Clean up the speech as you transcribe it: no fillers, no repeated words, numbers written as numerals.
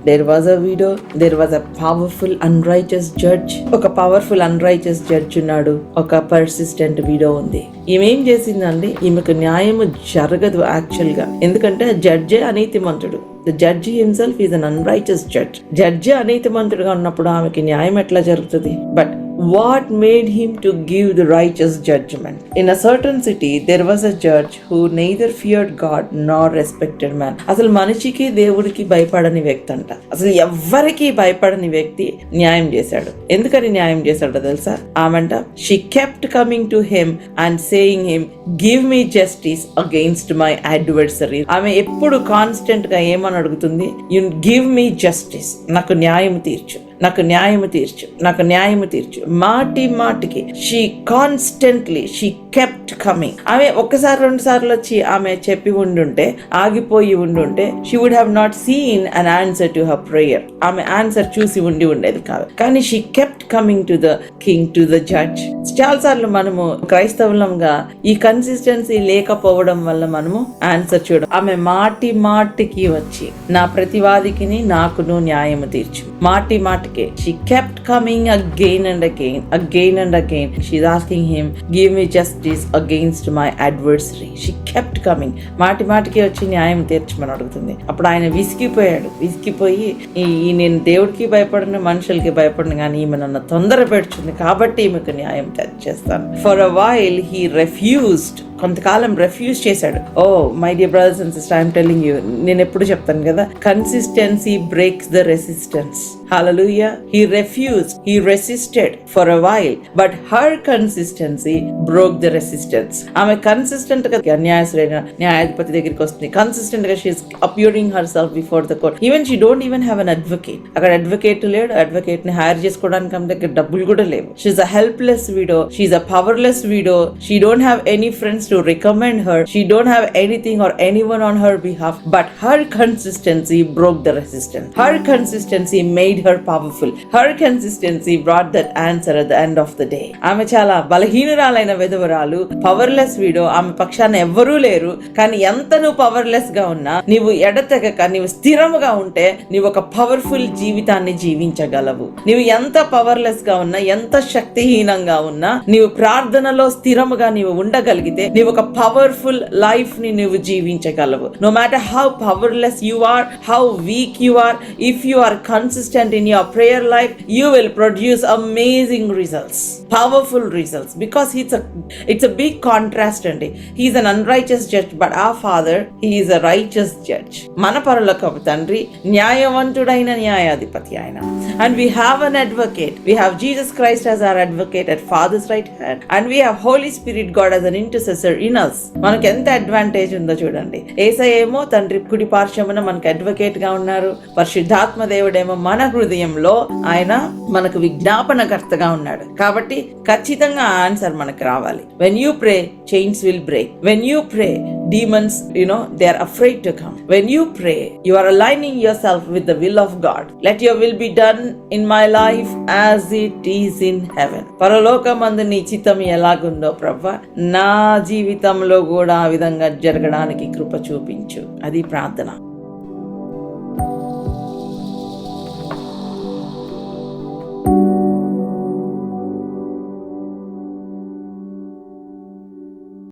there was a widow, there was a powerful unrighteous judge. ఒక powerful unrighteous judge ఉన్నాడు, ఒక persistent widow ఉంది. ఈమె ఏం చేసిందండి, ఈమెకు న్యాయం జరగదు యాక్చువల్ గా, ఎందుకంటే జడ్జే అనీతిమంతుడు. The judge himself is an unrighteous judge. Judge అనీతిమంతుడుగా ఉన్నప్పుడు ఆమెకి న్యాయం ఎట్లా జరుగుతుంది? But what made him to give the righteous judgment? In a certain city there was a judge who neither feared God nor respected man. అసలు మనిషికి దేవుడికి భయపడని వ్యక్తి అంట. అసలు ఎవ్వరికి భయపడని వ్యక్తి న్యాయం చేశాడు. ఎందుకని న్యాయం చేశాడో తెలుసా? ఆమెంట she kept coming to him and saying him, give me justice against my adversary. ఆమె ఎప్పుడు కాన్స్టెంట్ గా ఏమని అడుగుతుంది? you give me justice, నాకు న్యాయం తీర్చు, నాకు న్యాయము తీర్చు, నాకు న్యాయము తీర్చు. మాటి మాటికి she constantly she kept coming. ఆమె ఒక్కసారి రెండు సార్లు వచ్చి ఆమె చెప్పి ఉండుంటే, ఆగిపోయి ఉండుంటే, she would have not seen an answer to her prayer. ఆమె ఆన్సర్ చూసి ఉండేది కాదు. కానీ she kept coming to the king, to the judge. చాలా సార్లు మనము క్రైస్తవులంగా ఈ కన్సిస్టెన్సీ లేకపోవడం వల్ల మనము ఆన్సర్ చూడం. ఆమె మాటి మాటికి వచ్చి నా ప్రతివాదికిని నాకును న్యాయము తీర్చు, మాటి మాటి. She kept coming again and again, again and again. She's asking him, give me justice against my adversary. She kept coming. మాటి మాటికి వచ్చి న్యాయం తీర్చమని అడుగుతుంది. అప్పుడు ఆయన విసిగిపోయి నేను దేవుడికి భయపడను, మనుషులకి భయపడను, కానీ ఈమె నన్ను తొందర పెడుతుంది కాబట్టి ఈమెకు న్యాయం చేస్తాను. For a while he refused. కొంతకాలం రెఫ్యూజ్ చేశాడు. Oh my dear brothers and sisters, I'm telling you, నేను ఎప్పుడు చెప్తాను కదా, consistency breaks the resistance. Hallelujah. He refused, he resisted for a while, but her consistency broke the resistance. ఆమె consistent గా న్యాయాధిపతి దగ్గరికి వస్తుంది, కన్సిస్టెంట్ గా she is appearing her self before the court. Even she don't even have an advocate. అక్కడ advocate లేడు, advocate ని hire చేసుకోవడానికి ఆమె దగ్గర డబ్బులు కూడా లేవు. She is a helpless widow, she is a powerless widow. She don't have any friends to recommend her. She don't have anything or anyone on her behalf, but her consistency broke the resistance. Her consistency made her powerful. Her consistency brought that answer at the end of the day. ఆమె చాలా బలహీనురాలైన విధవరాలు, powerless వీడో, ఆమె పక్షాన ఎవ్వరూ లేరు. కానీ ఎంత నువ్వు పవర్లెస్ గా ఉన్నా, నీవు ఎడతెగక నీవు స్థిరముగా ఉంటే, నీవు ఒక పవర్ఫుల్ జీవితాన్ని జీవించగలవు. నీవు ఎంత పవర్లెస్ గా ఉన్నా, ఎంత శక్తిహీనంగా ఉన్నా, నీవు ప్రార్థనలో స్థిరముగా నీవు ఉండగలిగితే, నీవు ఒక పవర్ఫుల్ లైఫ్ ని నువ్వు జీవించగలవు. No matter how powerless you are, how weak you are, if you are consistent in your prayer life, you will produce amazing results, powerful results, because it's a big contrast andi. He is an unrighteous judge, but our Father, he is a righteous judge. Mana paralakavu tandri nyayavantudaina nyayadhipati ayana, and we have an advocate. We have Jesus Christ as our advocate at Father's right hand, and we have Holy Spirit God as an intercessor in us. మనకు ఎంత advantage ఉందో చూడండి. యేసయ్య ఏమో తండ్రి కుడి పార్శ్వమున మనకు advocate గా ఉన్నారు, పరిశుద్ధాత్మ దేవుడేమో మన హృదయంలో ఆయన మనకు విజ్ఞాపనకర్తగా ఉన్నాడు. కాబట్టి ఖచ్చితంగా ఆన్సర్ మనకు రావాలి. when you pray, chains will break. when you pray, demons, they are afraid to come. when you pray, you are aligning yourself with the will of God. let your will be done in my life as it is in heaven. పరలోకమందు నీ చిత్తం ఎలాగుందో ప్రభువా, నా జీవితంలో కూడా ఆ విధంగా జరగడానికి కృప చూపించు. అది ప్రార్థన.